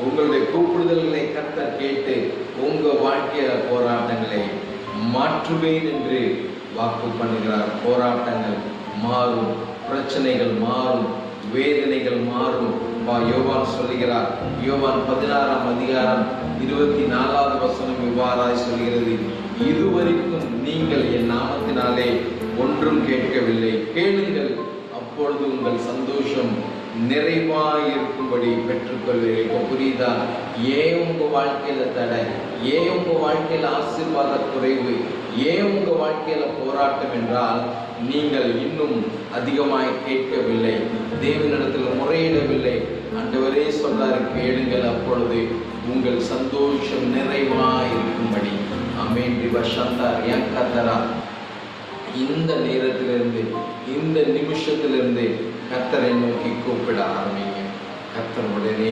உங்களுடைய கூப்பிடுதல்களை கர்த்தர் கேட்டு உங்க வாழ்க்கையில போராட்டங்களை மாற்றுவேன் என்று வாக்கு பண்ணுகிறார். போராட்டங்கள் மாறும், பிரச்சனைகள் மாறும், வேதனைகள் மாறும். யோவான் சொல்லுகிறார். யோவான் 16ஆம் அதிகாரம் 24வது வசனம் இவ்வாறாய் சொல்கிறது, இதுவரைக்கும் நீங்கள் என் நாமத்தினாலே ஒன்றும் கேட்கவில்லை, கேளுங்கள், அப்பொழுது உங்கள் சந்தோஷம் நிறைவாயிருக்கும்படி பெற்றுக்கொள்வீர்கள். இப்போ புரியுதா? ஏன் உங்க வாழ்க்கையில தடை, ஏன் உங்க வாழ்க்கையில ஆசீர்வாத குறைவு, ஏன் உங்க வாழ்க்கையில போராட்டம் என்றால் நீங்கள் இன்னும் அதிகமாய் கேட்கவில்லை, தேவனிடத்தில் முறையிடவில்லை. ஆண்டவரே சொல்றாரு, கேளுங்கள், அப்பொழுது உங்கள் சந்தோஷம் நிறைவாயிருக்கும்படி. ஆமென். திவசந்தார் கத்தரா இந்த நேரத்திலிருந்து, இந்த நிமிஷத்திலிருந்து கர்த்தரை நோக்கி கூப்பிட ஆரம்பிங்க. கர்த்தர் உடனே